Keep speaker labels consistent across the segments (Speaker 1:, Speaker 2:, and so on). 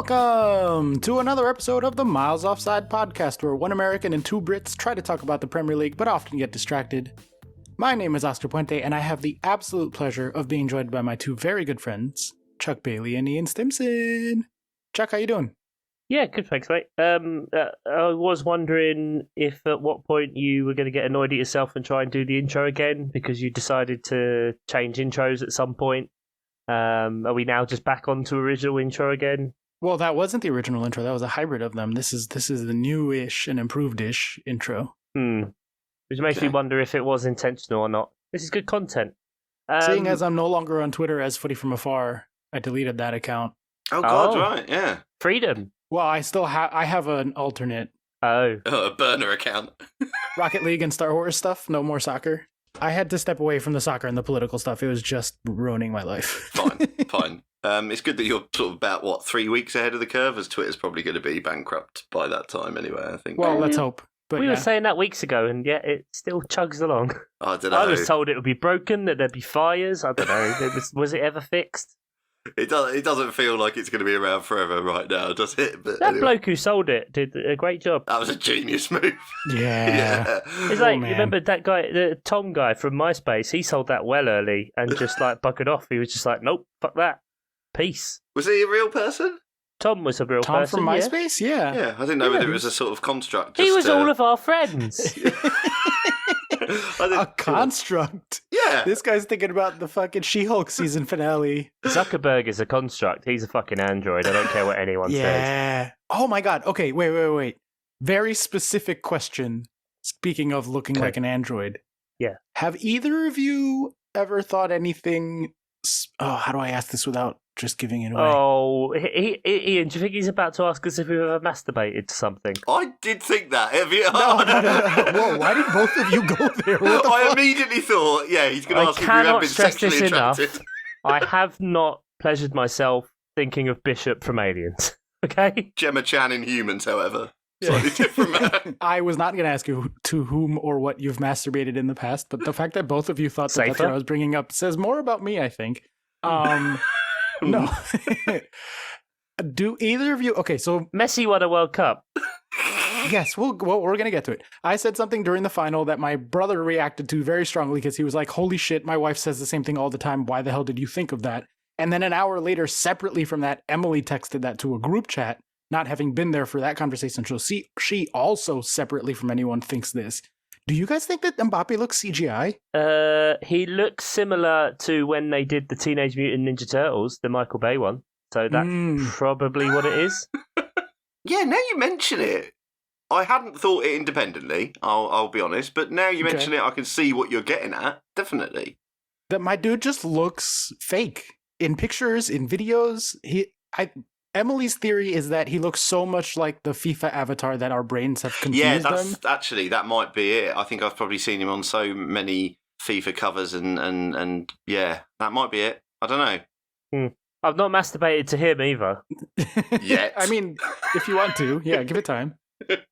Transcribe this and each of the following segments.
Speaker 1: Welcome to another episode of the Miles Offside podcast, where one American and two Brits try to talk about the Premier League, but often get distracted. My name is Oscar Puente, and I have the absolute pleasure of being joined by my two very good friends, Chuck Bailey and Ian Stimson. Chuck, how you doing?
Speaker 2: Yeah, good, thanks, mate. I was wondering if at what point you were going to get annoyed at yourself and try and do the intro again, because you decided to change intros at some point. Are we now just back onto original intro again?
Speaker 1: Well, that wasn't the original intro. That was a hybrid of them. This is the newish and improved-ish intro.
Speaker 2: Which makes me wonder if it was intentional or not. This is good content.
Speaker 1: Seeing as I'm no longer on Twitter as Footy From Afar, I deleted that account.
Speaker 3: Oh, God, right, yeah.
Speaker 2: Freedom.
Speaker 1: Well, I still have an alternate.
Speaker 3: Oh, a burner account.
Speaker 1: Rocket League and Star Wars stuff, no more soccer. I had to step away from the soccer and the political stuff. It was just ruining my life.
Speaker 3: Fine. It's good that you're sort of about, 3 weeks ahead of the curve, as Twitter's probably going to be bankrupt by that time anyway, I think.
Speaker 1: Well, let's hope. But
Speaker 2: we were saying that weeks ago, and yet it still chugs along.
Speaker 3: I don't know.
Speaker 2: I was told it would be broken, that there'd be fires. I don't know. Was it ever fixed?
Speaker 3: It doesn't feel like it's going to be around forever right now, does it? But
Speaker 2: that bloke who sold it did a great job.
Speaker 3: That was a genius move.
Speaker 1: Yeah.
Speaker 2: It's like, you remember that guy, the Tom guy from MySpace? He sold that well early and just buggered off. He was just like, nope, fuck that. Peace.
Speaker 3: Was he a real person?
Speaker 2: Tom was a real
Speaker 1: Tom
Speaker 2: person.
Speaker 1: Tom from MySpace? Yeah.
Speaker 3: Yeah, I didn't know whether it was a sort of construct.
Speaker 2: He was all of our friends.
Speaker 1: A construct.
Speaker 3: Yeah.
Speaker 1: This guy's thinking about the fucking She-Hulk season finale.
Speaker 2: Zuckerberg is a construct. He's a fucking android. I don't care what anyone says.
Speaker 1: Yeah. Oh my God. Okay, wait. Very specific question. Speaking of looking like an android.
Speaker 2: Yeah.
Speaker 1: Have either of you ever thought anything... Oh, how do I ask this without just giving it away?
Speaker 2: Oh, Ian, do you think he's about to ask us if we've ever masturbated to something?
Speaker 3: I did think that. Have you?
Speaker 1: No. Whoa, why did both of you go there? What the
Speaker 3: I
Speaker 1: fuck?
Speaker 3: immediately thought, he's going to ask if we have been sexually attracted.
Speaker 2: I have not pleasured myself thinking of Bishop from Aliens. Okay?
Speaker 3: Gemma Chan in Humans, however. Slightly different.
Speaker 1: I was not going to ask you to whom or what you've masturbated in the past, but the fact that both of you thought that's what I was bringing up says more about me, I think. No. Do either of you... Okay, so...
Speaker 2: Messi won a World Cup.
Speaker 1: Yes, we're going to get to it. I said something during the final that my brother reacted to very strongly because he was like, holy shit, my wife says the same thing all the time. Why the hell did you think of that? And then an hour later, separately from that, Emily texted that to a group chat, not having been there for that conversation. So she also, separately from anyone, thinks this. Do you guys think that Mbappe looks CGI?
Speaker 2: He looks similar to when they did the Teenage Mutant Ninja Turtles, the Michael Bay one. So that's probably what it is.
Speaker 3: Yeah, now you mention it, I hadn't thought it independently, I'll be honest, but now you mention it, I can see what you're getting at, definitely.
Speaker 1: That my dude just looks fake. In pictures, in videos, Emily's theory is that he looks so much like the FIFA avatar that our brains have confused him.
Speaker 3: Actually, that might be it. I think I've probably seen him on so many FIFA covers and yeah, that might be it. I don't know.
Speaker 2: I've not masturbated to him either.
Speaker 3: Yet.
Speaker 1: I mean, if you want to, give it time.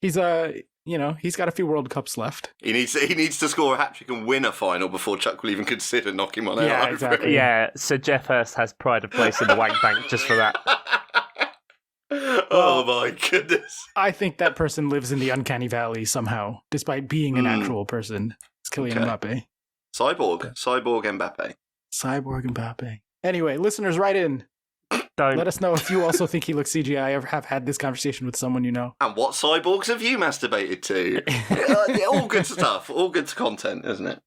Speaker 1: He's he's got a few World Cups left.
Speaker 3: He needs to score a hat-trick and win a final before Chuck will even consider knocking one out.
Speaker 1: Yeah, exactly.
Speaker 2: Yeah, so Jeff Hurst has pride of place in the wank bank just for that.
Speaker 3: Oh my goodness.
Speaker 1: I think that person lives in the uncanny valley somehow, despite being an actual person. It's Kylian Mbappe.
Speaker 3: Cyborg Mbappe.
Speaker 1: Cyborg Mbappe. Anyway, listeners, write in.
Speaker 2: Don't.
Speaker 1: Let us know if you also think he looks CGI or have had this conversation with someone you know.
Speaker 3: And what cyborgs have you masturbated to? All good stuff. All good content, isn't it?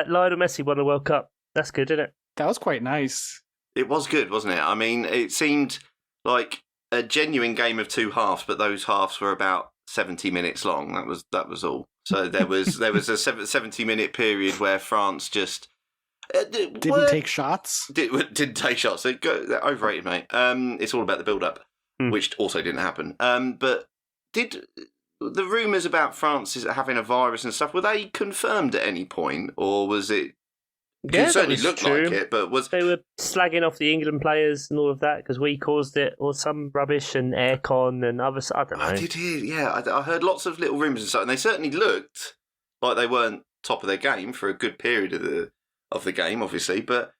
Speaker 2: Lionel Messi won a World Cup. That's good, isn't it?
Speaker 1: That was quite nice.
Speaker 3: It was good, wasn't it? I mean, it seemed like a genuine game of two halves, but those halves were about 70 minutes long. That was all. So there was a 70-minute period where France just
Speaker 1: didn't take shots.
Speaker 3: Didn't take shots. They're overrated, mate. It's all about the build-up, which also didn't happen. But did the rumours about France having a virus and stuff, were they confirmed at any point, or was it?
Speaker 2: Yeah,
Speaker 3: it certainly looked like it, but
Speaker 2: they were slagging off the England players and all of that because we caused it, or some rubbish and aircon and other. I don't know.
Speaker 3: I did hear, yeah. I heard lots of little rumours and stuff, and they certainly looked like they weren't top of their game for a good period of the game, obviously. But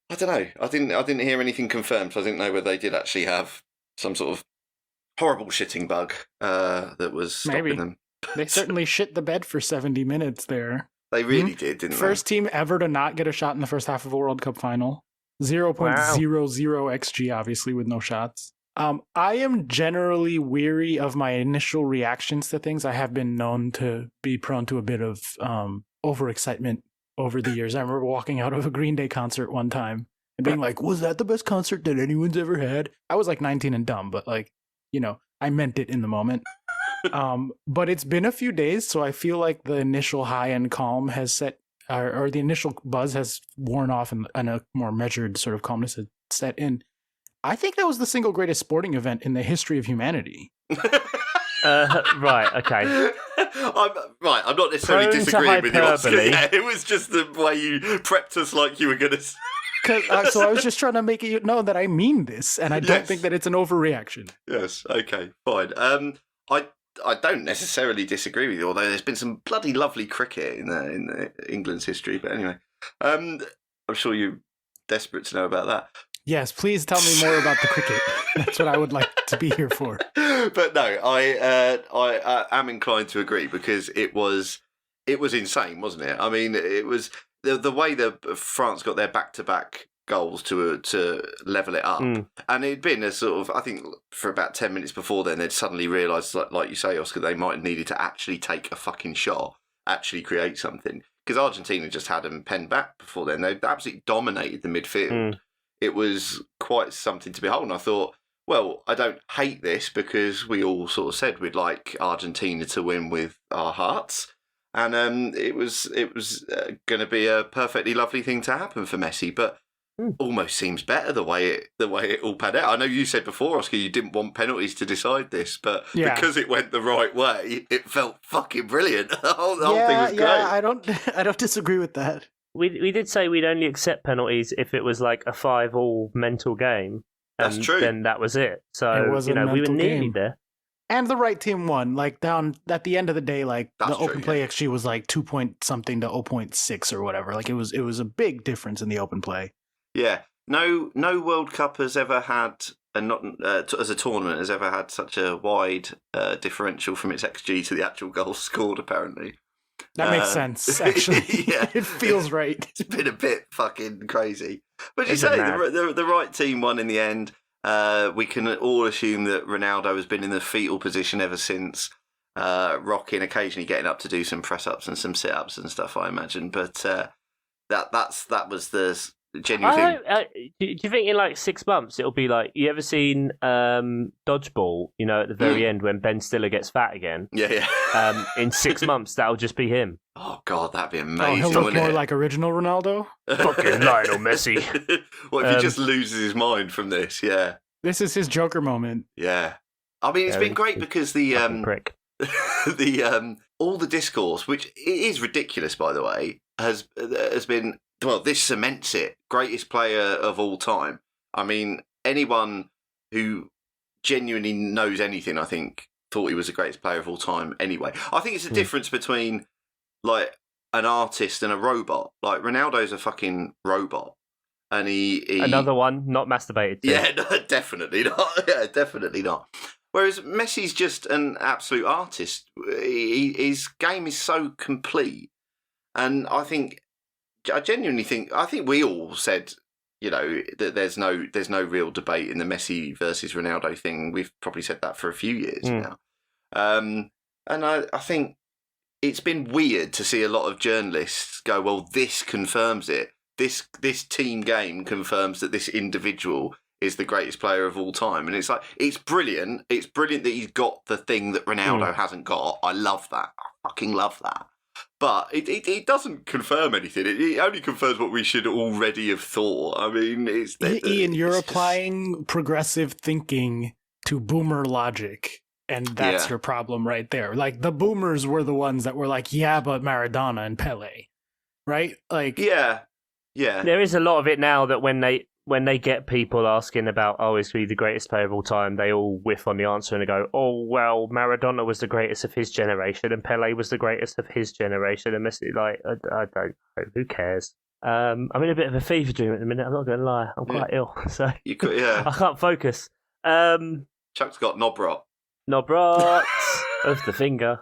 Speaker 3: I don't know. I didn't hear anything confirmed, so I didn't know whether they did actually have some sort of horrible shitting bug that was stopping them.
Speaker 1: They certainly shit the bed for 70 minutes there.
Speaker 3: They really did, didn't
Speaker 1: First team ever to not get a shot in the first half of a World Cup final. 0.00 XG, obviously, with no shots. I am generally weary of my initial reactions to things. I have been known to be prone to a bit of overexcitement over the years. I remember walking out of a Green Day concert one time and being like, was that the best concert that anyone's ever had? I was like 19 and dumb, but like, you know, I meant it in the moment. But it's been a few days, so I feel like the initial high and calm has set, or the initial buzz has worn off, and a more measured sort of calmness has set in. I think that was the single greatest sporting event in the history of humanity.
Speaker 2: Right, okay.
Speaker 3: I'm not necessarily
Speaker 2: Prone
Speaker 3: disagreeing with you, Oscar.
Speaker 2: hyperbole.
Speaker 3: Yeah, it was just the way you prepped us like you were going to...
Speaker 1: So I was just trying to make you know that I mean this, and I don't think that it's an overreaction.
Speaker 3: Yes, okay, fine. I don't necessarily disagree with you, although there's been some bloody lovely cricket in England's history. But anyway, I'm sure you're desperate to know about that.
Speaker 1: Yes, please tell me more about the cricket. That's what I would like to be here for.
Speaker 3: But no, I am inclined to agree, because it was insane, wasn't it? I mean, it was the way that France got their back-to-back goals to level it up, and it'd been a sort of, I think for about 10 minutes before then, they'd suddenly realised, like you say, Oscar, they might have needed to actually take a fucking shot, actually create something, because Argentina just had them penned back before then. They absolutely dominated the midfield. It was quite something to behold, and I thought, well, I don't hate this, because we all sort of said we'd like Argentina to win with our hearts, and it was going to be a perfectly lovely thing to happen for Messi, but almost seems better the way it all panned out. I know you said before, Oscar, you didn't want penalties to decide this, but because it went the right way, it felt fucking brilliant. The whole thing was great.
Speaker 1: Yeah, I don't disagree with that.
Speaker 2: We did say we'd only accept penalties if it was like a 5-5 mental game.
Speaker 3: That's true.
Speaker 2: Then that was it. So,
Speaker 1: It was a
Speaker 2: we were
Speaker 1: mental
Speaker 2: nearly
Speaker 1: game.
Speaker 2: there.
Speaker 1: And the right team won. Like down at the end of the day, like
Speaker 3: That's
Speaker 1: the
Speaker 3: true,
Speaker 1: open play XG was like 2 point something to 0.6 or whatever. Like it was a big difference in the open play.
Speaker 3: Yeah. No World Cup has ever had, and not as a tournament, has ever had such a wide differential from its XG to the actual goals scored, apparently.
Speaker 1: That makes sense, actually.
Speaker 3: Yeah.
Speaker 1: It feels right.
Speaker 3: It's been a bit fucking crazy. But you
Speaker 2: It's a
Speaker 3: say
Speaker 2: mad.
Speaker 3: the right team won in the end. We can all assume that Ronaldo has been in the fetal position ever since, rocking, occasionally getting up to do some press-ups and some sit-ups and stuff, I imagine. But that was the genuine thing.
Speaker 2: Do you think in like 6 months it'll be like, you ever seen Dodgeball, at the very end when Ben Stiller gets fat again?
Speaker 3: Yeah.
Speaker 2: In 6 months, that'll just be him.
Speaker 3: Oh, God, that'd be amazing,
Speaker 1: He'll look
Speaker 3: wouldn't
Speaker 1: more
Speaker 3: it?
Speaker 1: like original Ronaldo.
Speaker 2: Fucking Lionel Messi.
Speaker 3: What if he just loses his mind from this? Yeah.
Speaker 1: This is his Joker moment.
Speaker 3: Yeah. I mean, it's been great because
Speaker 2: Fucking prick.
Speaker 3: all the discourse, which is ridiculous, by the way, has been, well, this cements it. Greatest player of all time. I mean, anyone who genuinely knows anything, I think, thought he was the greatest player of all time anyway. I think it's a difference between, like, an artist and a robot. Like, Ronaldo's a fucking robot. And he
Speaker 2: Another one, not masturbated to.
Speaker 3: Yeah, no, definitely not. Yeah, definitely not. Whereas Messi's just an absolute artist. His game is so complete. And I genuinely think we all said, that there's no real debate in the Messi versus Ronaldo thing. We've probably said that for a few years now. And I think it's been weird to see a lot of journalists go, well, this confirms it. This team game confirms that this individual is the greatest player of all time. And it's like, it's brilliant. It's brilliant that he's got the thing that Ronaldo hasn't got. I love that. I fucking love that. But it doesn't confirm anything. It only confirms what we should already have thought. I mean,
Speaker 1: Ian, you're applying progressive thinking to boomer logic. And that's your problem right there. Like, the boomers were the ones that were like, yeah, but Maradona and Pele. Right? Like,
Speaker 3: Yeah.
Speaker 2: There is a lot of it now that when they get people asking about, is he the greatest player of all time, they all whiff on the answer and they go, oh, well, Maradona was the greatest of his generation and Pele was the greatest of his generation. And Messi, like, I don't know. Who cares? I'm in a bit of a fever dream at the minute. I'm not going to lie. I'm quite ill. So
Speaker 3: You could, yeah.
Speaker 2: I can't focus.
Speaker 3: Chuck's got knobrot.
Speaker 2: Knobrot of the finger.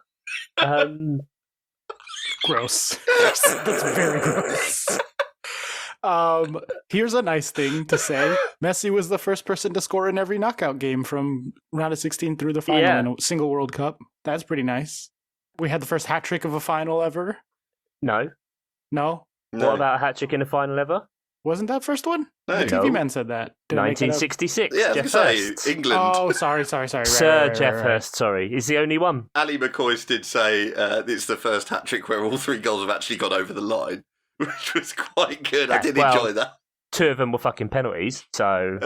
Speaker 1: Gross. That's very gross. Here's a nice thing to say. Messi was the first person to score in every knockout game from round of 16 through the final in a single World Cup. That's pretty nice. We had the first hat trick of a final ever.
Speaker 2: No.
Speaker 1: No?
Speaker 2: What about a hat trick in a final ever?
Speaker 1: Wasn't that first one?
Speaker 3: No.
Speaker 1: The TV man said that. Did I make that up?
Speaker 2: 1966.
Speaker 3: Yeah, I was
Speaker 2: Jeff
Speaker 3: going to
Speaker 2: Hurst.
Speaker 3: say, England.
Speaker 1: Oh, sorry.
Speaker 2: Sir Jeff Hurst, sorry. He's the only one.
Speaker 3: Ali McCoy did say it's the first hat trick where all 3 goals have actually gone over the line, which was quite good. I did enjoy that.
Speaker 2: 2 of them were fucking penalties, so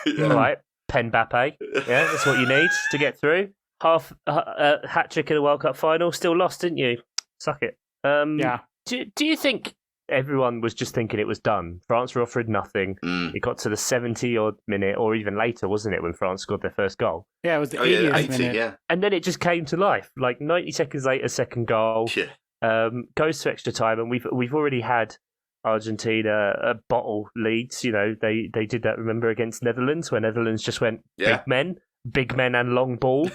Speaker 3: Yeah.
Speaker 2: all right, Pen Bappe. Yeah, that's what you need to get through. Half hat trick in a World Cup final, still lost, didn't you? Suck it.
Speaker 1: Yeah.
Speaker 2: Do you think everyone was just thinking it was done? France were offered nothing. It got to the 70-odd minute, or even later, wasn't it, when France scored their first goal?
Speaker 1: Yeah, it was the 80th minute.
Speaker 3: Yeah.
Speaker 2: And then it just came to life. Like 90 seconds later, second goal.
Speaker 3: Yeah.
Speaker 2: Goes to extra time, and we've already had Argentina bottle leads. You know, they did that, remember, against Netherlands, where Netherlands just went big men and long ball.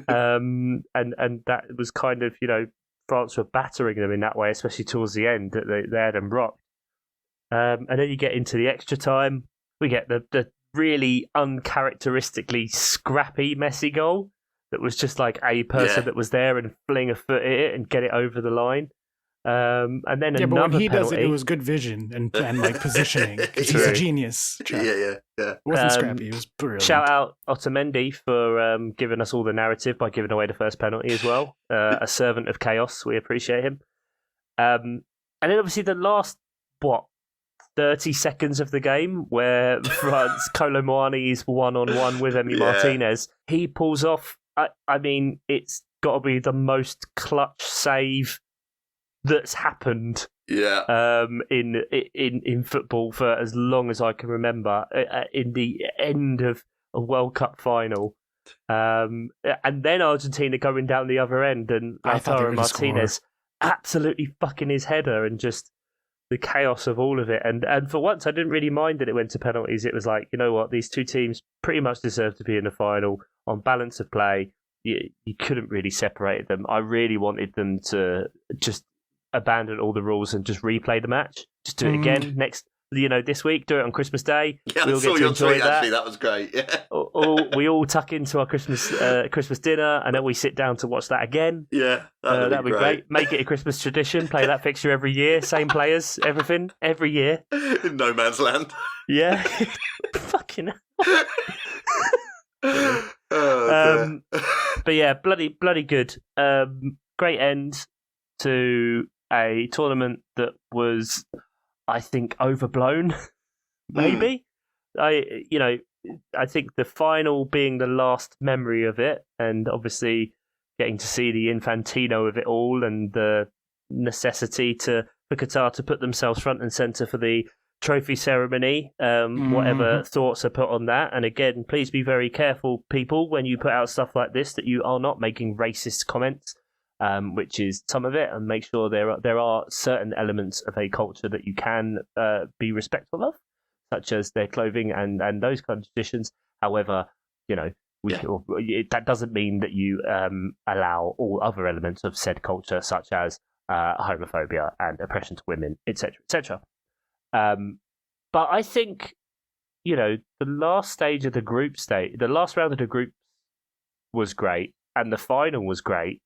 Speaker 2: and that was kind of, you know, France were battering them in that way, especially towards the end. That they had them rocked. And then you get into the extra time. We get the really uncharacteristically scrappy Messi goal that was just like a person that was there and fling a foot at it and get it over the line. And then another
Speaker 1: but when he
Speaker 2: penalty.
Speaker 1: does it, it was good vision and like positioning. 'Cause he's a genius.
Speaker 3: Yeah.
Speaker 1: It wasn't scrappy. It was brilliant.
Speaker 2: Shout out Otamendi for giving us all the narrative by giving away the first penalty as well. A servant of chaos. We appreciate him. And then obviously the last, 30 seconds of the game where France, Kolo Muani is 1-on-1 with Emi Martinez. He pulls off, I mean, it's got to be the most clutch save that's happened in football for as long as I can remember, in the end of a World Cup final. And then Argentina going down the other end, and Lautaro Martinez absolutely fucking his header, and just the chaos of all of it. And for once, I didn't really mind that it went to penalties. It was like, you know what, these two teams pretty much deserve to be in the final on balance of play. You couldn't really separate them. I really wanted them to just abandon all the rules and just replay the match. Just do it again this week. Do it on Christmas Day.
Speaker 3: Yeah,
Speaker 2: we'll
Speaker 3: I saw
Speaker 2: get to
Speaker 3: your
Speaker 2: enjoy
Speaker 3: tweet,
Speaker 2: that.
Speaker 3: actually. That was great. Yeah.
Speaker 2: We all tuck into our Christmas dinner, and then we sit down to watch that again.
Speaker 3: Yeah,
Speaker 2: that'd be great. Make it a Christmas tradition. Play that fixture every year. Same players, everything, every year.
Speaker 3: In no man's land.
Speaker 2: Yeah. Fucking hell. But yeah, bloody good. Great end to a tournament that was, I think, overblown. Maybe. I think the final being the last memory of it, and obviously getting to see the Infantino of it all, and the necessity for Qatar to put themselves front and centre for the trophy ceremony, whatever thoughts are put on that. And again, please be very careful, people, when you put out stuff like this, that you are not making racist comments, which is some of it, and make sure there are certain elements of a culture that you can be respectful of, such as their clothing and those kind of traditions. However, that doesn't mean that you allow all other elements of said culture, such as homophobia and oppression to women, etc., etc. But I think, the last stage of the the last round of the group was great, and the final was great.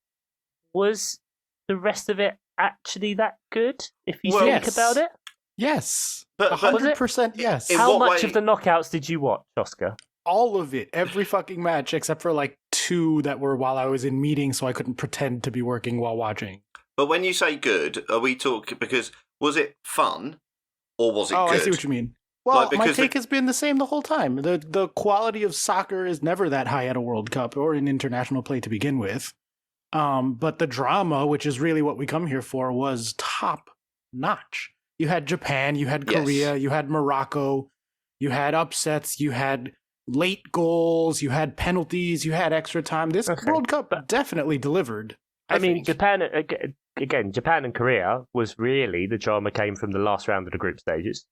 Speaker 2: Was the rest of it actually that good, if you think about it?
Speaker 1: Yes.
Speaker 3: But
Speaker 1: 100% yes.
Speaker 2: How much of the knockouts did you watch, Oscar?
Speaker 1: All of it. Every fucking match, except for like 2 that were while I was in meetings, so I couldn't pretend to be working while watching.
Speaker 3: But when you say good, are we talking, because was it fun or was it good?
Speaker 1: I see what you mean. Well, my take has been the same the whole time. The quality of soccer is never that high at a World Cup or in international play to begin with. But the drama, which is really what we come here for, was top notch. You had Japan, you had Korea, you had Morocco, you had upsets, you had late goals, you had penalties, you had extra time. This World Cup definitely delivered. I mean,
Speaker 2: Japan and Korea was really, the drama came from the last round of the group stages.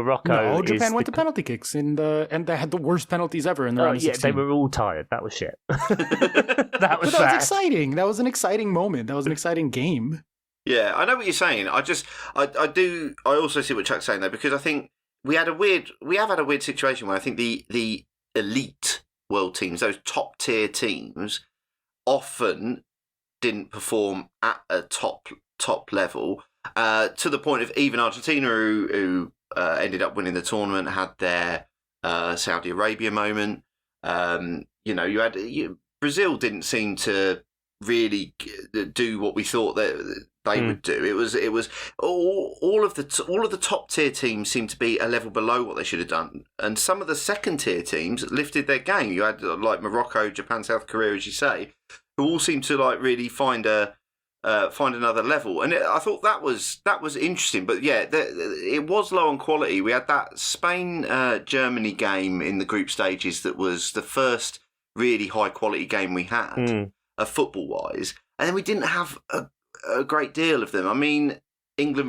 Speaker 2: Morocco.
Speaker 1: No, Japan went to penalty kicks and they had the worst penalties ever in the round of 16.
Speaker 2: They were all tired. That was shit. that was
Speaker 1: was exciting. That was an exciting moment. That was an exciting game.
Speaker 3: Yeah, I know what you're saying. I also see what Chuck's saying though, because I think we have had a weird situation where I think the elite world teams, those top tier teams, often didn't perform at a top level, to the point of even Argentina, who ended up winning the tournament, had their Saudi Arabia moment. Brazil didn't seem to really do what we thought that they would do. It was all of the top tier teams seemed to be a level below what they should have done, and some of the second tier teams lifted their game. You had like Morocco, Japan, South Korea, as you say, who all seemed to like really find another level, and I thought that was interesting. But yeah, it was low on quality. We had that Spain Germany game in the group stages that was the first really high quality game we had, football wise, and then we didn't have a great deal of them. I mean,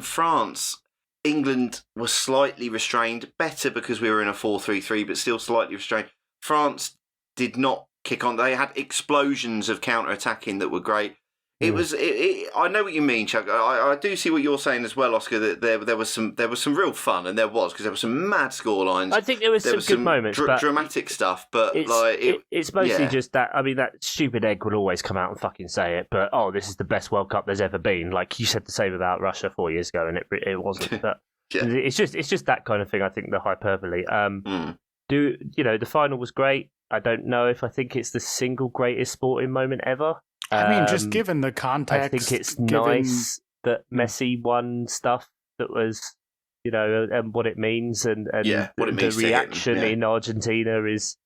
Speaker 3: France. England was slightly restrained, better because we were in a 4-3-3, but still slightly restrained. France did not kick on. They had explosions of counter-attacking that were great. It was. I know what you mean, Chuck. I do see what you're saying as well, Oscar. That there was some real fun, and because there were some mad scorelines.
Speaker 2: I think there was some good moments,
Speaker 3: dramatic stuff. But
Speaker 2: it's mostly just that. I mean, that stupid egg will always come out and fucking say it. But this is the best World Cup there's ever been. Like you said the same about Russia 4 years ago, and it wasn't. But it's just that kind of thing. I think the hyperbole. The final was great. I don't know if I think it's the single greatest sporting moment ever.
Speaker 1: I mean, just given the context,
Speaker 2: I think it's nice that Messi won stuff that was, and what it means, and
Speaker 3: what it means
Speaker 2: the reaction in Argentina is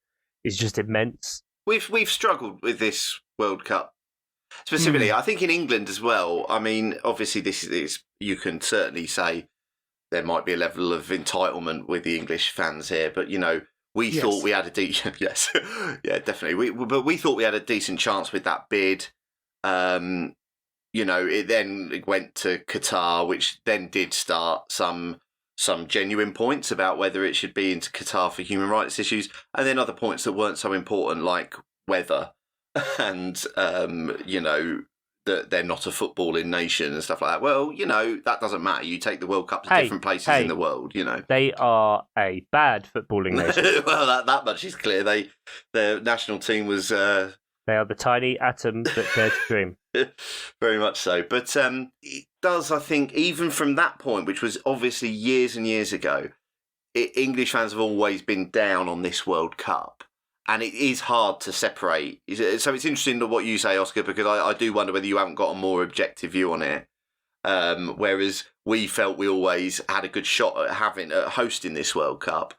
Speaker 2: just immense.
Speaker 3: We've struggled with this World Cup specifically. I think in England as well. I mean, obviously this is you can certainly say there might be a level of entitlement with the English fans here, but we thought we had a decent... Yes, yeah, definitely. But we thought we had a decent chance with that bid. It then went to Qatar, which then did start some genuine points about whether it should be into Qatar for human rights issues, and then other points that weren't so important, like weather and, that they're not a footballing nation and stuff like that. Well, that doesn't matter. You take the World Cup to different places in the world,
Speaker 2: They are a bad footballing nation.
Speaker 3: Well, that much is clear. Their national team was...
Speaker 2: they are the tiny atom that dare to dream.
Speaker 3: Very much so. But it does, I think, even from that point, which was obviously years and years ago, English fans have always been down on this World Cup. And it is hard to separate. So it's interesting what you say, Oscar, because I do wonder whether you haven't got a more objective view on it. Whereas we felt we always had a good shot at hosting this World Cup.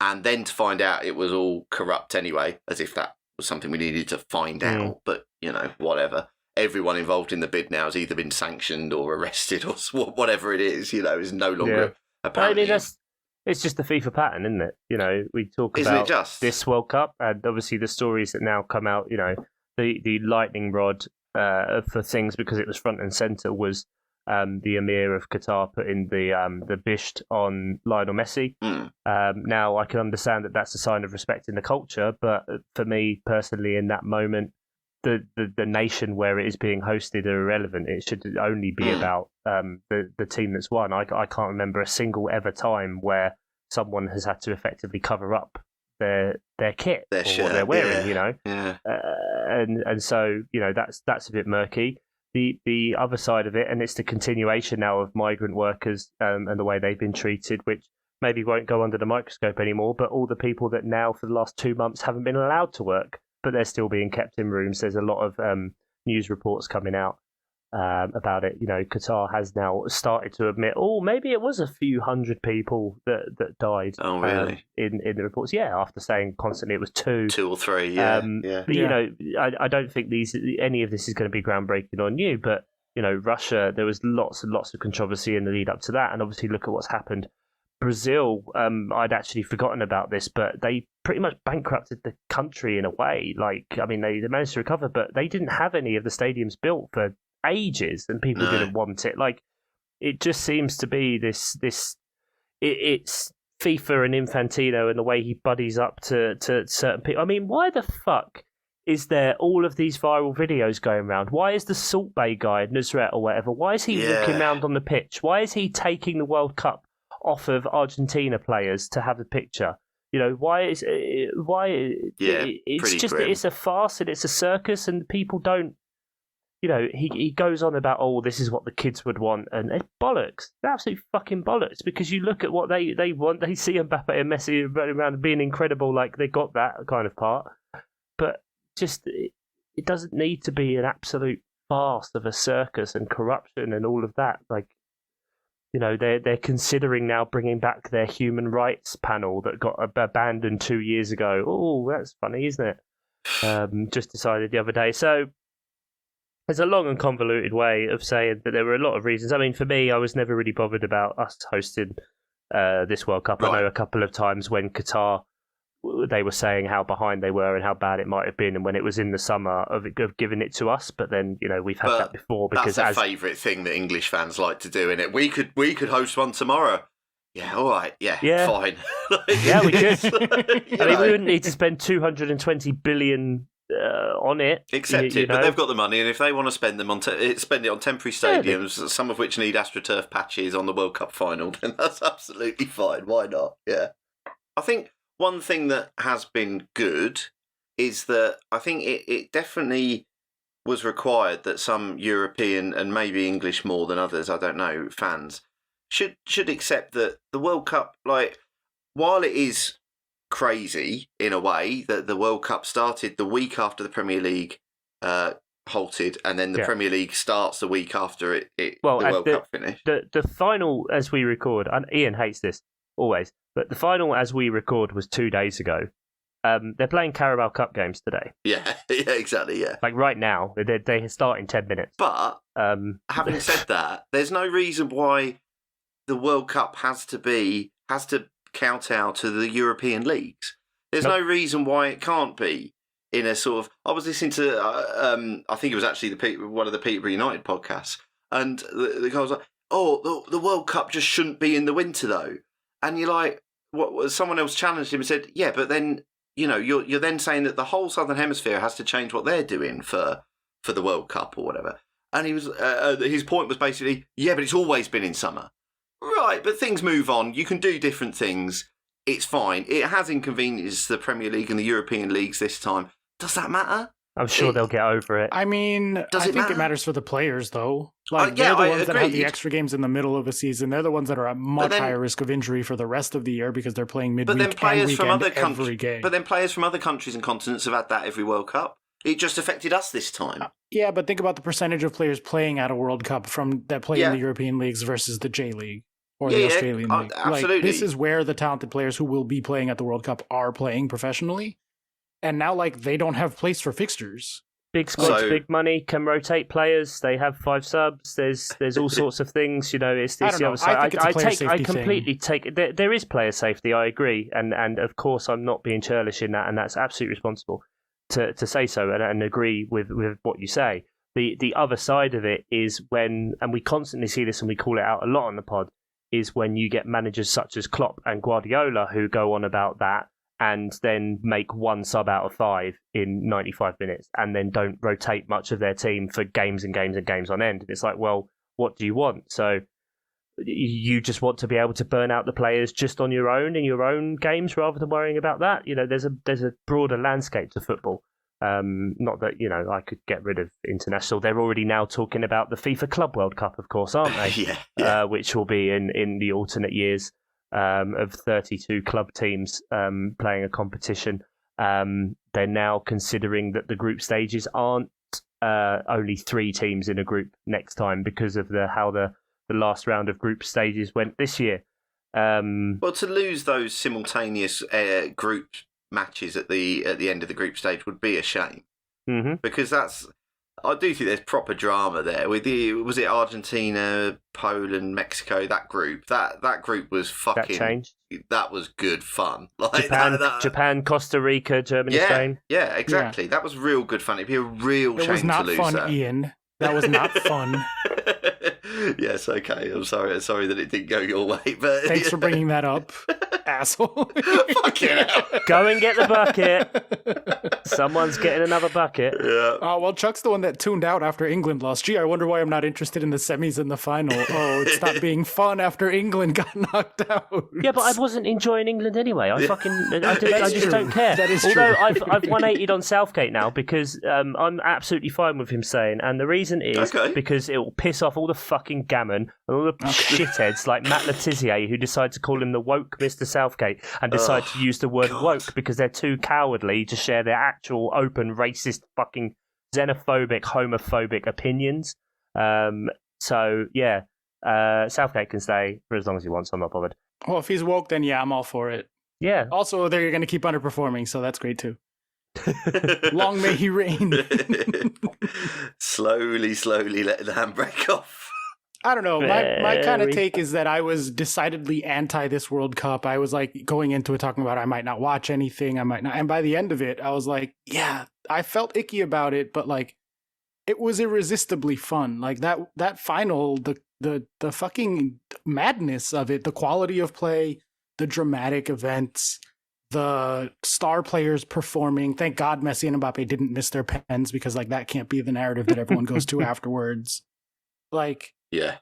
Speaker 3: And then to find out it was all corrupt anyway, as if that was something we needed to find out. But, whatever. Everyone involved in the bid now has either been sanctioned or arrested or whatever it is, is no longer apparently...
Speaker 2: I mean, it's just the FIFA pattern, isn't it? We talk about this World Cup, and obviously the stories that now come out, the lightning rod for things because it was front and centre was the Emir of Qatar putting the bisht on Lionel Messi. Now, I can understand that that's a sign of respecting the culture, but for me personally, in that moment, the nation where it is being hosted are irrelevant. It should only be about the team that's won. I can't remember a single ever time where someone has had to effectively cover up their kit or
Speaker 3: shirt,
Speaker 2: what they're wearing.
Speaker 3: Yeah.
Speaker 2: And so that's a bit murky. The other side of it, and it's the continuation now of migrant workers and the way they've been treated, which maybe won't go under the microscope anymore. But all the people that now for the last 2 months haven't been allowed to work, but they're still being kept in rooms. There's a lot of news reports coming out about it. Qatar has now started to admit, maybe it was a few hundred people that died.
Speaker 3: Oh, really?
Speaker 2: In the reports, after saying constantly it was 2
Speaker 3: or 3. Yeah,
Speaker 2: But I don't think any of this is going to be groundbreaking on you. But Russia, there was lots and lots of controversy in the lead up to that, and obviously look at what's happened. Brazil, I'd actually forgotten about this, but they pretty much bankrupted the country in a way. Like, I mean, they managed to recover, but they didn't have any of the stadiums built for ages, and people didn't want it. Like, it just seems to be this. It's FIFA and Infantino and the way he buddies up to certain people. I mean, why the fuck is there all of these viral videos going around? Why is the Salt Bay guy, Nusret or whatever, why is he walking around on the pitch? Why is he taking the World Cup off of Argentina players to have a picture? Why is it's just grim. It's a farce and it's a circus, and people don't. He goes on about, this is what the kids would want, and it's bollocks. It's absolute fucking bollocks, because you look at what they want. They see Mbappe and Messi running around being incredible, like they got that kind of part. But just, it doesn't need to be an absolute farce of a circus and corruption and all of that. Like, they're considering now bringing back their human rights panel that got abandoned 2 years ago. Oh, that's funny, isn't it? Just decided the other day. So, there's a long and convoluted way of saying that there were a lot of reasons. I mean, for me, I was never really bothered about us hosting this World Cup. Right. I know a couple of times when Qatar, they were saying how behind they were and how bad it might have been, and when it was in the summer of giving it to us. But then, we've had that before. Because
Speaker 3: that's a favourite thing that English fans like to do, innit? We could host one tomorrow. Yeah, all right. Yeah. Fine.
Speaker 2: Yeah, we could. I mean, we wouldn't need to spend 220 billion on it.
Speaker 3: Accept it, but they've got the money, and if they want to spend them spend it on temporary stadiums, some of which need AstroTurf patches on the World Cup final, then that's absolutely fine. Why not? Yeah. I think one thing that has been good is that I think it definitely was required that some European and maybe English more than others, I don't know, fans should accept that the World Cup, like, while it is crazy in a way that the World Cup started the week after the Premier League halted, and then the Premier League starts the week after the World Cup finished.
Speaker 2: The final, as we record, and Ian hates this always, but the final as we record was 2 days ago. They're playing Carabao Cup games today.
Speaker 3: Yeah, exactly. Yeah,
Speaker 2: like right now, they start in 10 minutes.
Speaker 3: But having said that, there's no reason why the World Cup has to kowtow to the European leagues. There's no reason why it can't be in a sort of. I was listening to, I think it was actually one of the Peterborough United podcasts, and the guy was like, the World Cup just shouldn't be in the winter though. And you're like, what? Someone else challenged him and said, yeah, but then you're then saying that the whole Southern Hemisphere has to change what they're doing for the World Cup or whatever. And he was his point was basically, yeah, but it's always been in summer. Right, but things move on. You can do different things. It's fine. It has inconvenienced the Premier League and the European leagues this time. Does that matter?
Speaker 2: I'm sure they'll get over it.
Speaker 1: I mean, I think it matters for the players, though. Like, they're the ones that have the extra games in the middle of a season. They're the ones that are at much higher risk of injury for the rest of the year because they're playing midweek and weekend every game.
Speaker 3: But then players from other countries and continents have had that every World Cup. It just affected us this time.
Speaker 1: Yeah, but think about the percentage of players playing at a World Cup that play in the European leagues versus the J League. Or the Australian League.
Speaker 3: Absolutely.
Speaker 1: Like, this is where the talented players who will be playing at the World Cup are playing professionally. And now, they don't have place for fixtures.
Speaker 2: Big squads, big money, can rotate players. They have 5 subs. There's all sorts of things. It's the other side. I completely take. There is player safety. I agree, and of course I'm not being churlish in that, and that's absolutely responsible to say so and agree with what you say. The other side of it is when, and we constantly see this, and we call it out a lot on the pod, is when you get managers such as Klopp and Guardiola who go on about that and then make 1 sub out of 5 in 95 minutes and then don't rotate much of their team for games and games and games on end. And it's like, well, what do you want? So you just want to be able to burn out the players just on your own in your own games rather than worrying about that. There's a broader landscape to football. Not that, I could get rid of international. They're already now talking about the FIFA Club World Cup, of course, aren't they?
Speaker 3: Yeah.
Speaker 2: Which will be in the alternate years of 32 club teams playing a competition. They're now considering that the group stages aren't only 3 teams in a group next time because of how the last round of group stages went this year.
Speaker 3: Well, to lose those simultaneous group matches at the end of the group stage would be a shame, because I do think there's proper drama there with was it Argentina, Poland, Mexico, that group was fucking that was good fun. Like
Speaker 2: Japan, Costa Rica, Germany, Spain.
Speaker 3: Yeah, exactly. That was real good fun. It'd be a real shame to lose
Speaker 1: fun,
Speaker 3: that.
Speaker 1: Ian. That was not fun.
Speaker 3: Yes, okay. I'm sorry that it didn't go your way, but
Speaker 1: thanks for bringing that up. asshole.
Speaker 3: Fucking hell.
Speaker 2: Go and get the bucket. Someone's getting another bucket.
Speaker 3: Yeah.
Speaker 1: Oh, well, Chuck's the one that tuned out after England lost. Gee, I wonder why I'm not interested in the semis and the final. Oh, it stopped being fun after England got knocked out.
Speaker 2: Yeah, but I wasn't enjoying England anyway. I
Speaker 1: That's
Speaker 2: just
Speaker 1: true.
Speaker 2: don't care.
Speaker 1: That is
Speaker 2: Although
Speaker 1: true.
Speaker 2: I've 180'd on Southgate now because I'm absolutely fine with him staying, and the reason is because it will piss off all the fucking gammon and all the shitheads like Matt Letizia who decide to call him the woke Mr. Southgate and decide to use the word woke because they're too cowardly to share their actual open racist fucking xenophobic homophobic opinions. So yeah, Southgate can stay for as long as he wants. I'm not bothered.
Speaker 1: Well, if he's woke, then yeah, I'm all for it.
Speaker 2: Yeah.
Speaker 1: Also, they're going to keep underperforming, so that's great too. Long may he reign.
Speaker 3: slowly letting the handbrake off.
Speaker 1: I don't know. My kind of
Speaker 2: Very
Speaker 1: take is that I was decidedly anti this World Cup. I was like going into it talking about I might not watch anything. I might not. And by the end of it, I was like, yeah, I felt icky about it, but like it was irresistibly fun. Like that final, the fucking madness of it, the quality of play, the dramatic events, the star players performing. Thank God Messi and Mbappe didn't miss their pens because like that can't be the narrative that everyone goes to afterwards. Like,
Speaker 3: Yeah.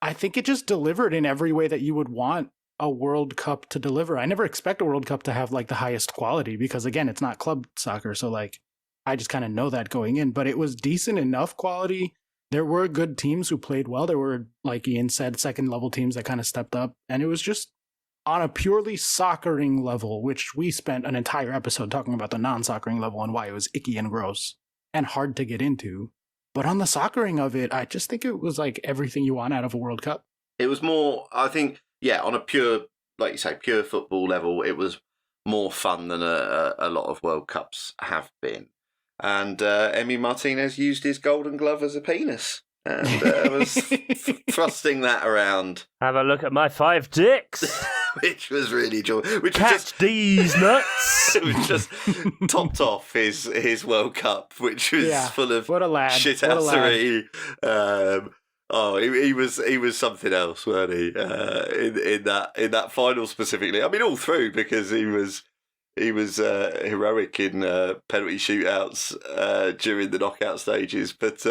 Speaker 1: I think it just delivered in every way that you would want a World Cup to deliver. I never expect a World Cup to have like the highest quality because again, it's not club soccer. So like, I just kind of know that going in, but it was decent enough quality. There were good teams who played well. There were, like Ian said, second level teams that kind of stepped up. And it was just on a purely soccering level, which we spent an entire episode talking about the non-soccering level and why it was icky and gross and hard to get into. But on the soccering of it, I just think it was like everything you want out of a World Cup.
Speaker 3: It was more, I think, yeah, on a pure, like you say, pure football level, it was more fun than a lot of World Cups have been. And Emi Martinez used his golden glove as a penis and was thrusting that around.
Speaker 2: Have a look at my 5 dicks.
Speaker 3: Which was really joyful.
Speaker 2: Catch these nuts.
Speaker 3: It was just topped off his World Cup, which was full of
Speaker 1: what a lad.
Speaker 3: shithousery. He was something else, weren't he? In that final specifically. I mean, all through because he was heroic in penalty shootouts during the knockout stages, but.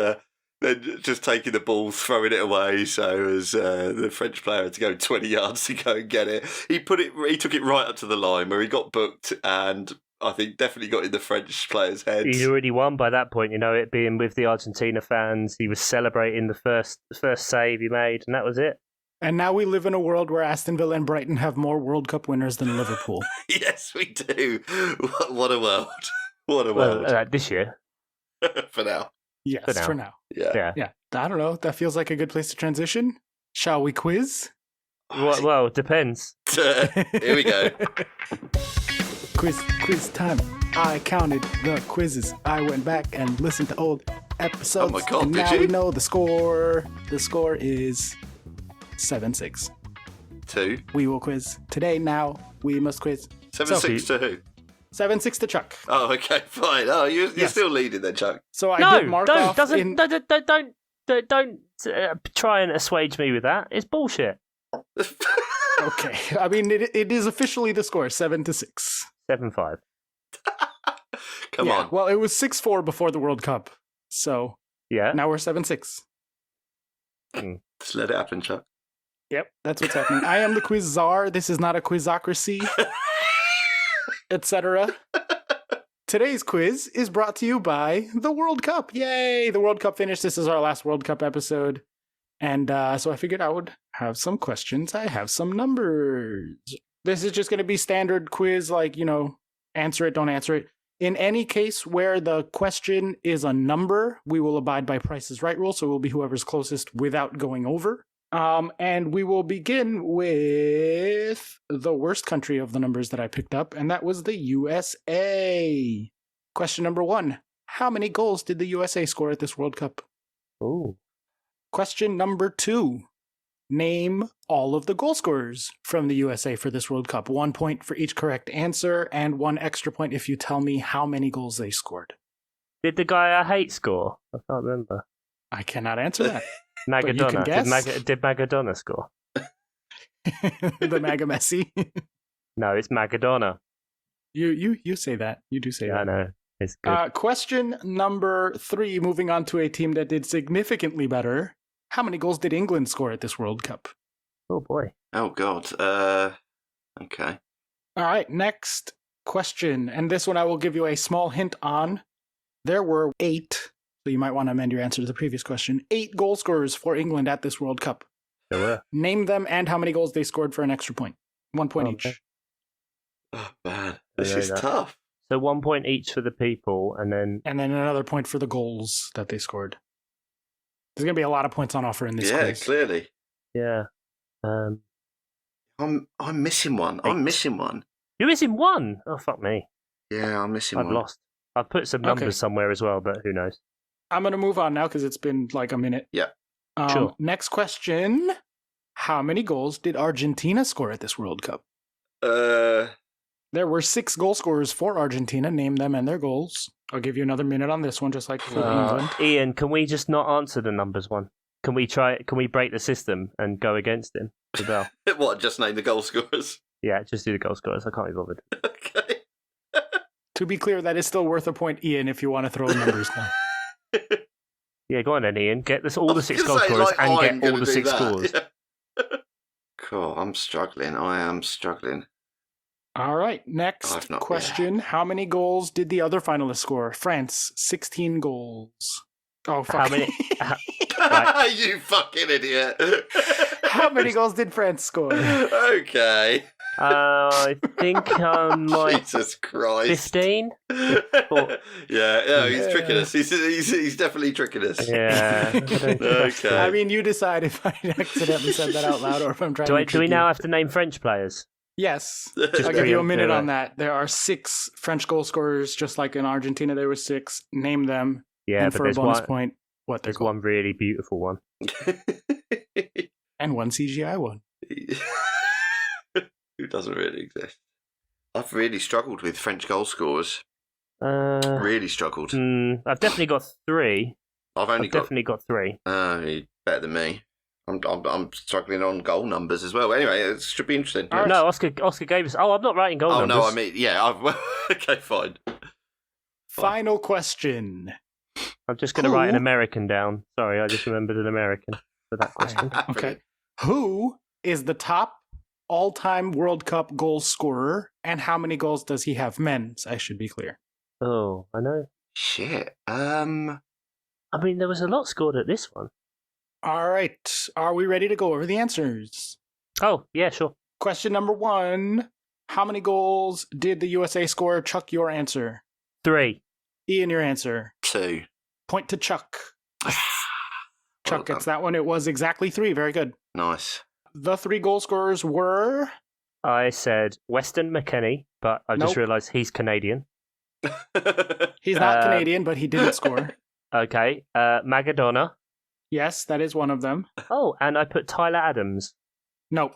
Speaker 3: Then just taking the ball, throwing it away, so as the French player had to go 20 yards to go and get it. He took it right up to the line where he got booked, and I think definitely got in the French players' heads.
Speaker 2: He'd already won by that point, it being with the Argentina fans. He was celebrating the first save he made, and that was it.
Speaker 1: And now we live in a world where Aston Villa and Brighton have more World Cup winners than Liverpool.
Speaker 3: Yes, we do. What a world! What a world!
Speaker 2: This year,
Speaker 3: for now.
Speaker 1: Yes, for now.
Speaker 3: Yeah.
Speaker 1: I don't know. That feels like a good place to transition. Shall we quiz?
Speaker 2: Well, it depends.
Speaker 3: Here we go.
Speaker 1: Quiz time. I counted the quizzes. I went back and listened to old episodes.
Speaker 3: Oh my God,
Speaker 1: and
Speaker 3: did
Speaker 1: now
Speaker 3: you?
Speaker 1: we know the score. The score is 7-6.
Speaker 3: 2.
Speaker 1: We will quiz today. Now we must quiz.
Speaker 3: 7-6 to who?
Speaker 1: 7-6 to Chuck.
Speaker 3: Oh, okay, fine. Oh, you're still leading then, Chuck.
Speaker 1: So I did mark off
Speaker 2: don't try and assuage me with that. It's bullshit.
Speaker 1: Okay. I mean, it is officially the score, 7-6.
Speaker 2: 7-5.
Speaker 3: Come on.
Speaker 1: Well, it was 6-4 before the World Cup. So now we're 7-6.
Speaker 3: Just let it happen, Chuck.
Speaker 1: Yep, that's what's happening. I am the quiz czar. This is not a quizocracy. Etc. Today's quiz is brought to you by the World Cup. Yay! The World Cup finished. This is our last World Cup episode. And so I figured I would have some questions. I have some numbers. This is just going to be standard quiz, like, answer it, don't answer it. In any case where the question is a number, we will abide by Price is Right rule, so it will be whoever's closest without going over. And we will begin with the worst country of the numbers that I picked up, and that was the USA. Question number 1. How many goals did the USA score at this World Cup?
Speaker 2: Ooh.
Speaker 1: Question number 2. Name all of the goal scorers from the USA for this World Cup. 1 point for each correct answer, and 1 extra point if you tell me how many goals they scored.
Speaker 2: Did the guy I hate score? I can't remember.
Speaker 1: I cannot answer that.
Speaker 2: Magadona. Did Magadona score?
Speaker 1: The MAGA Messi.
Speaker 2: No, it's Magadona.
Speaker 1: You say that. You do say
Speaker 2: Yeah, I
Speaker 1: that.
Speaker 2: know. It's good.
Speaker 1: Question number 3, moving on to a team that did significantly better. How many goals did England score at this World Cup?
Speaker 2: Oh, boy.
Speaker 3: Oh, God. Okay.
Speaker 1: All right, next question. And this one I will give you a small hint on. There were 8, so you might want to amend your answer to the previous question. 8 goal scorers for England at this World Cup.
Speaker 2: There were.
Speaker 1: Name them and how many goals they scored for an extra point. 1 point
Speaker 2: Okay.
Speaker 1: each.
Speaker 3: Oh, man. This
Speaker 2: know
Speaker 3: is
Speaker 2: that.
Speaker 3: tough.
Speaker 2: So 1 point each for the people, and then...
Speaker 1: And then another point for the goals that they scored. There's going to be a lot of points on offer in this
Speaker 3: Yeah,
Speaker 1: quiz.
Speaker 3: clearly.
Speaker 2: Yeah.
Speaker 3: I'm missing one. I'm
Speaker 2: 8.
Speaker 3: missing one.
Speaker 2: You're missing 1! Oh, fuck me.
Speaker 3: Yeah, I'm missing
Speaker 2: I've
Speaker 3: one.
Speaker 2: lost. I've put some numbers
Speaker 1: Okay.
Speaker 2: somewhere as well, but who knows?
Speaker 1: I'm going to move on now because it's been like a minute.
Speaker 3: Yeah.
Speaker 2: Sure.
Speaker 1: Next question. How many goals did Argentina score at this World Cup?
Speaker 3: Uh,
Speaker 1: There were 6 goal scorers for Argentina. Name them and their goals. I'll give you another minute on this one, just like for England.
Speaker 2: Ian, can we just not answer the numbers one? Can we break the system and go against him? Rebel.
Speaker 3: what? Just name the goal scorers.
Speaker 2: Yeah, just do the goal scorers. I can't be bothered.
Speaker 3: Okay.
Speaker 1: To be clear, that is still worth a point, Ian, if you want to throw numbers now.
Speaker 2: Yeah, go on then, Ian. Get all the 6
Speaker 3: I
Speaker 2: goal
Speaker 3: was gonna
Speaker 2: scorers
Speaker 3: say,
Speaker 2: and
Speaker 3: I'm
Speaker 2: get all
Speaker 3: gonna
Speaker 2: the
Speaker 3: do
Speaker 2: 6
Speaker 3: that.
Speaker 2: scores.
Speaker 3: Yeah. Cool. I'm struggling. I am struggling.
Speaker 1: All right, next
Speaker 3: I've not-
Speaker 1: question. How many goals did the other finalists score? France, 16 goals. Oh, fuck.
Speaker 2: How many? Right.
Speaker 3: You fucking idiot.
Speaker 1: How many goals did France score?
Speaker 3: Okay.
Speaker 2: I think like
Speaker 3: Jesus Christ.
Speaker 2: 15.
Speaker 3: Yeah, he's tricking us. He's definitely tricking us.
Speaker 2: Yeah. I don't think that's
Speaker 3: Okay.
Speaker 1: I mean, you decide if I accidentally said that out loud or if I'm trying to
Speaker 2: Do we
Speaker 1: trick
Speaker 2: now
Speaker 1: you.
Speaker 2: have to name French players?
Speaker 1: Yes.
Speaker 3: Just
Speaker 1: I'll give you a
Speaker 2: preempt
Speaker 1: minute
Speaker 2: it.
Speaker 1: on that. There are 6 French goal scorers, just like in Argentina there were 6. Name them.
Speaker 2: Yeah,
Speaker 1: And
Speaker 2: but
Speaker 1: for a
Speaker 2: there's
Speaker 1: bonus
Speaker 2: one.
Speaker 1: point, what they're
Speaker 2: There's
Speaker 1: called.
Speaker 2: one really beautiful one.
Speaker 1: And one CGI one.
Speaker 3: Who doesn't really exist? I've really struggled with French goal scorers.
Speaker 2: Uh,
Speaker 3: Really struggled.
Speaker 2: I've definitely got 3.
Speaker 3: I've only
Speaker 2: I've
Speaker 3: got.
Speaker 2: definitely got 3.
Speaker 3: You're better than me. I'm struggling on goal numbers as well. Anyway, it should be interesting.
Speaker 1: All right.
Speaker 2: No, Oscar gave us. Oh, I'm not writing goal
Speaker 3: Oh
Speaker 2: numbers.
Speaker 3: no, I mean, yeah. Okay, fine.
Speaker 1: Final question.
Speaker 2: I'm just going to write an
Speaker 1: Who-
Speaker 2: American down. Sorry, I just remembered an American for that question.
Speaker 1: Okay. Who is the top all-time World Cup goal scorer, and how many goals does he have? Men's, I should be clear.
Speaker 2: Oh, I know.
Speaker 3: Shit.
Speaker 2: I mean, there was a lot scored at this one.
Speaker 1: All right. Are we ready to go over the answers?
Speaker 2: Oh, yeah, sure.
Speaker 1: Question number 1. How many goals did the USA score? Chuck, your answer.
Speaker 2: 3.
Speaker 1: Ian, your answer.
Speaker 3: 2.
Speaker 1: Point to Chuck. Chuck
Speaker 3: Well
Speaker 1: gets
Speaker 3: done.
Speaker 1: that one. It was exactly 3. Very good.
Speaker 3: Nice.
Speaker 1: The 3 goal scorers were...
Speaker 2: I said Weston McKennie, but I just
Speaker 1: Nope.
Speaker 2: realised he's Canadian.
Speaker 1: He's not
Speaker 2: Uh,
Speaker 1: Canadian, but he didn't score.
Speaker 2: Okay, Magadona.
Speaker 1: Yes, that is one of them.
Speaker 2: Oh, and I put Tyler Adams.
Speaker 1: No.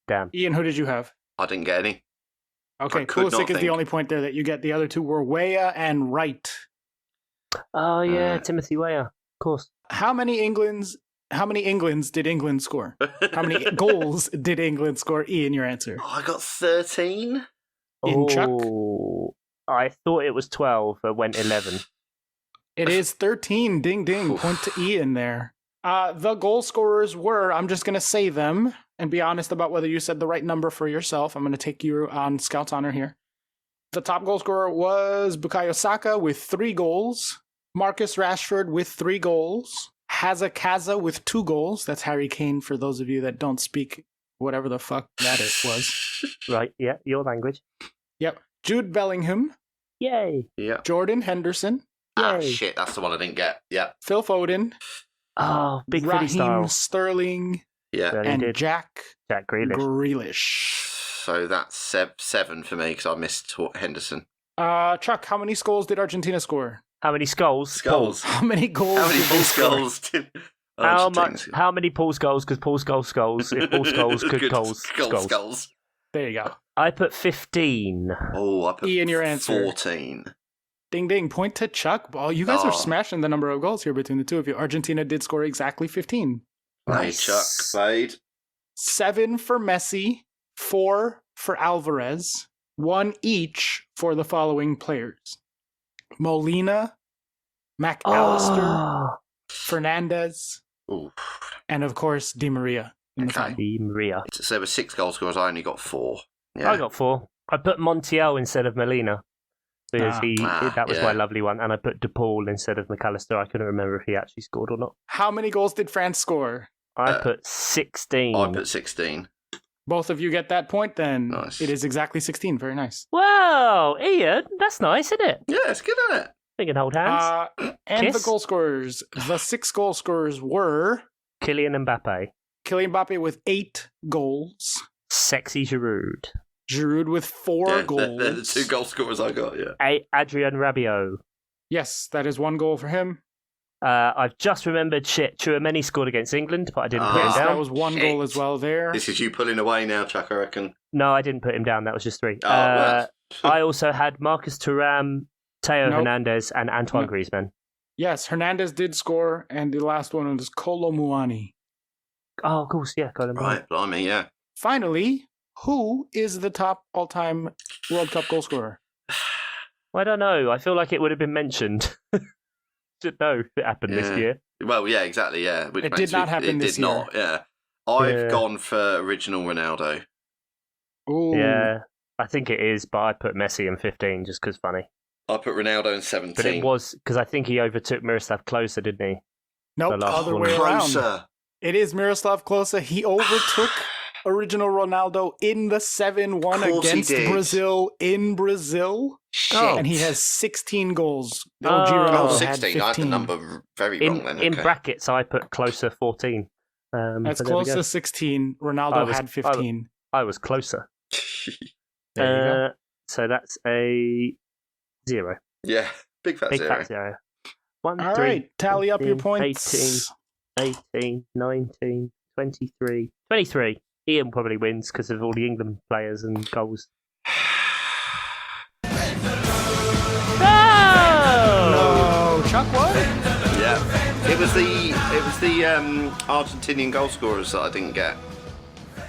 Speaker 2: Damn.
Speaker 1: Ian, who did you have?
Speaker 3: I didn't get any.
Speaker 1: Okay,
Speaker 3: I could not
Speaker 1: Pulisic is the
Speaker 3: think.
Speaker 1: only point there that you get. The other 2 were Weah and Wright.
Speaker 2: Oh, yeah,
Speaker 3: Uh,
Speaker 2: Timothy Weah. Of course.
Speaker 1: How many Englands did England score? How many goals did England score? Ian, your answer.
Speaker 3: I got 13.
Speaker 1: In Chuck?
Speaker 2: Oh, I thought it was 12, but went 11.
Speaker 1: It is 13. Ding, ding.
Speaker 3: Oof.
Speaker 1: Point to Ian there. The goal scorers were, I'm just going to say them and be honest about whether you said the right number for yourself. I'm going to take you on Scout's honor here. The top goal scorer was Bukayo Saka with 3 goals. Marcus Rashford with 3 goals. Hazakaza with 2 goals. That's Harry Kane for those of you that don't speak whatever the fuck that it was.
Speaker 2: Right, yeah, your language.
Speaker 1: Yep. Jude Bellingham.
Speaker 2: Yay.
Speaker 3: Yeah.
Speaker 1: Jordan Henderson.
Speaker 3: Ah,
Speaker 2: Yay.
Speaker 3: shit. That's the one I didn't get. Yeah.
Speaker 1: Phil Foden.
Speaker 2: Oh, big Fitty
Speaker 1: Raheem
Speaker 2: style.
Speaker 1: Sterling.
Speaker 3: Yeah.
Speaker 2: Really
Speaker 1: And
Speaker 2: did.
Speaker 1: Jack
Speaker 2: Jack Grealish.
Speaker 1: Grealish.
Speaker 3: So that's 7 for me because I missed Henderson.
Speaker 1: Chuck, how many goals did Argentina score?
Speaker 2: How many skulls?
Speaker 3: Skulls.
Speaker 1: How many goals
Speaker 3: How many
Speaker 1: did they
Speaker 3: full
Speaker 1: score?
Speaker 3: skulls did
Speaker 2: How
Speaker 3: Argentina
Speaker 2: much?
Speaker 3: score?
Speaker 2: How many Paul's goals? Because Paul's goals. If Paul's goals could
Speaker 3: Good
Speaker 2: goals.
Speaker 3: Skulls.
Speaker 1: There you go.
Speaker 2: I put 15.
Speaker 3: Oh, I put
Speaker 1: Ian, your answer.
Speaker 3: 14.
Speaker 1: Ding ding. Point to Chuck. Oh, you guys are
Speaker 3: Oh.
Speaker 1: smashing the number of goals here between the two of you. Argentina did score exactly 15.
Speaker 3: Hey,
Speaker 2: Nice.
Speaker 3: Chuck. Fade.
Speaker 1: 7 for Messi, 4 for Alvarez, 1 each for the following players: Molina, McAllister, Fernandez,
Speaker 3: Ooh.
Speaker 1: and of course Di Maria in the
Speaker 3: Okay.
Speaker 1: final.
Speaker 2: Di Maria.
Speaker 3: So there were 6 goal scorers. I only got 4. Yeah.
Speaker 2: I got 4. I put Montiel instead of Molina because that was my lovely one, and I put DePaul instead of McAllister. I couldn't remember if he actually scored or not.
Speaker 1: How many goals did France score?
Speaker 2: I put 16.
Speaker 3: I put 16.
Speaker 1: Both of you get that point then.
Speaker 3: Nice.
Speaker 1: It is exactly 16. Very nice.
Speaker 2: Wow, Ian, that's nice, isn't it?
Speaker 3: Yeah, it's good, isn't it?
Speaker 2: We can hold hands.
Speaker 1: And
Speaker 2: Kiss.
Speaker 1: the goal scorers. The 6 goal scorers were
Speaker 2: Kylian Mbappe.
Speaker 1: Kylian Mbappe with 8 goals.
Speaker 2: Sexy Giroud.
Speaker 1: Giroud with 4 goals.
Speaker 3: They're the 2 goal scorers I got, yeah.
Speaker 2: Adrian Rabiot.
Speaker 1: Yes, that is 1 goal for him.
Speaker 2: I've just remembered Tchouameni scored against England, but I didn't put him
Speaker 1: Yes,
Speaker 2: down.
Speaker 1: that was 1 goal as well there.
Speaker 3: This is you pulling away now, Chuck, I reckon.
Speaker 2: No, I didn't put him down. That was just 3.
Speaker 3: Well.
Speaker 2: I also had Marcus Thuram, Teo
Speaker 1: Nope.
Speaker 2: Hernandez, and Antoine
Speaker 1: Nope.
Speaker 2: Griezmann.
Speaker 1: Yes, Hernandez did score, and the last one was Kolo Muani.
Speaker 2: Oh, of course, yeah. Got him
Speaker 3: Right, blimey, yeah.
Speaker 1: Finally, who is the top all-time World Cup goal scorer?
Speaker 2: I don't know. I feel like it would have been mentioned. Should know if it happened this
Speaker 3: Yeah.
Speaker 2: year.
Speaker 3: Well, yeah, exactly, yeah. Which
Speaker 1: It
Speaker 3: makes
Speaker 1: did not happen this
Speaker 3: It did not, yeah. I've gone for original Ronaldo.
Speaker 1: Ooh.
Speaker 2: Yeah, I think it is, but I put Messi in 15 just because funny.
Speaker 3: I put Ronaldo in 17.
Speaker 2: But it was because I think he overtook Miroslav Klose, didn't he?
Speaker 1: Nope,
Speaker 2: The last
Speaker 1: other
Speaker 2: one.
Speaker 1: way around.
Speaker 3: Closer.
Speaker 1: It is Miroslav Klose. He overtook original Ronaldo in the 7-1
Speaker 3: Of course he
Speaker 1: against
Speaker 3: did.
Speaker 1: Brazil in Brazil.
Speaker 3: Shit.
Speaker 1: And he has 16 goals. The
Speaker 2: Oh.
Speaker 1: OG
Speaker 3: Oh,
Speaker 1: Ronaldo had
Speaker 3: 16. I had the
Speaker 1: 15.
Speaker 3: number very wrong then.
Speaker 2: In
Speaker 3: Okay.
Speaker 2: brackets, I put Closer 14.
Speaker 1: That's
Speaker 2: but there we
Speaker 1: close
Speaker 2: go.
Speaker 1: to 16.
Speaker 2: I
Speaker 1: Ronaldo
Speaker 2: was-
Speaker 1: had 15.
Speaker 2: I was closer.
Speaker 1: There you go.
Speaker 2: So that's a 0.
Speaker 3: Yeah, big fat
Speaker 2: Big
Speaker 3: zero.
Speaker 2: fat 0. 1,
Speaker 1: All
Speaker 2: 3,
Speaker 1: right, tally up your
Speaker 2: 15,
Speaker 1: points.
Speaker 2: 18, 19, 23. 23. Ian probably wins because of all the England players and goals.
Speaker 1: No, Chuck, what?
Speaker 3: Yeah, it was the Argentinian goal scorers that I didn't get.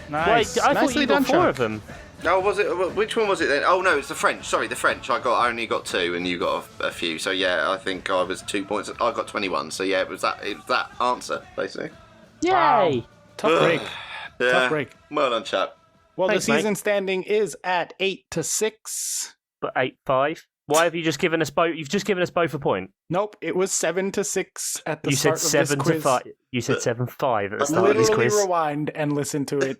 Speaker 1: Nice.
Speaker 2: Wait, I thought
Speaker 1: Nicely
Speaker 2: you got
Speaker 1: done,
Speaker 2: 4
Speaker 1: Chuck.
Speaker 2: of them.
Speaker 3: Oh, was it? Which one was it then? Oh no, it's the French. Sorry, the French. I only got 2, and you got a few. So yeah, I think I was 2 points. I got 21. So yeah, it was that answer basically.
Speaker 1: Wow.
Speaker 2: Yay!
Speaker 1: Tough break.
Speaker 3: Yeah.
Speaker 1: Tough break.
Speaker 3: Well done, chap.
Speaker 1: Well,
Speaker 2: Thanks,
Speaker 1: the
Speaker 2: mate.
Speaker 1: season standing is at 8-6.
Speaker 2: But 8-5. Why have you just given us both? You've just given us both a point.
Speaker 1: Nope, it was 7-6 at the
Speaker 2: You
Speaker 1: start
Speaker 2: said
Speaker 1: of this
Speaker 2: 7
Speaker 1: quiz.
Speaker 2: to 5. You said 7-5 at the start of this
Speaker 1: Literally
Speaker 2: quiz.
Speaker 1: rewind and listen to it,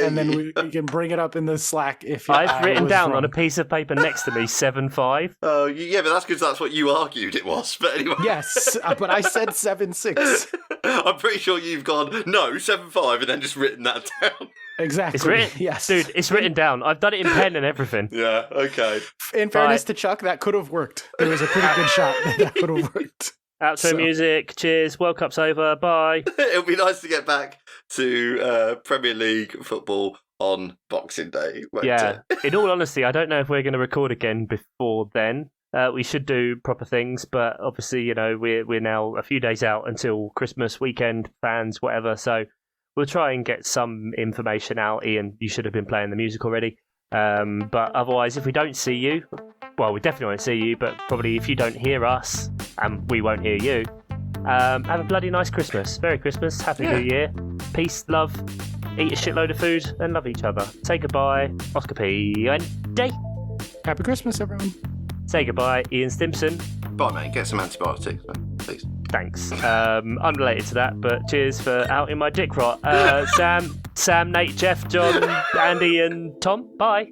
Speaker 1: and then we can bring it up in the Slack if
Speaker 2: I've
Speaker 1: I
Speaker 2: written
Speaker 1: was
Speaker 2: down
Speaker 1: wrong.
Speaker 2: on a piece of paper next to me 7-5.
Speaker 3: Oh yeah, but that's because that's what you argued it was. But anyway.
Speaker 1: Yes, but I said 7-6.
Speaker 3: I'm pretty sure you've gone no 7-5 and then just written that down.
Speaker 1: Exactly.
Speaker 2: It's written,
Speaker 1: Yes,
Speaker 2: dude. It's written down. I've done it in pen and everything.
Speaker 3: Yeah. Okay.
Speaker 1: In fairness to Chuck, that could have worked. There was a pretty good shot that could have worked.
Speaker 2: Outro
Speaker 1: So-
Speaker 2: music. Cheers. World Cup's over. Bye.
Speaker 3: It'll be nice to get back to Premier League football on Boxing Day. won't
Speaker 2: Yeah.
Speaker 3: it?
Speaker 2: In all honesty, I don't know if we're going to record again before then. We should do proper things, but obviously, you know, we're now a few days out until Christmas weekend, fans, whatever. So we'll try and get some information out. Ian, you should have been playing the music already. But otherwise, if we don't see you, well, we definitely won't see you, but probably if you don't hear us, and we won't hear you, have a bloody nice Christmas. Merry Christmas. Happy New Year. Peace, love, eat a shitload of food, and love each other. Say goodbye, Oscar P. and Day.
Speaker 1: Happy Christmas, everyone.
Speaker 2: Say goodbye, Ian Stimson.
Speaker 3: Bye, mate. Get some antibiotics, man, please.
Speaker 2: Thanks. Unrelated to that, but cheers for outing my dick rot. Sam, Nate, Jeff, John, Andy, and Tom. Bye.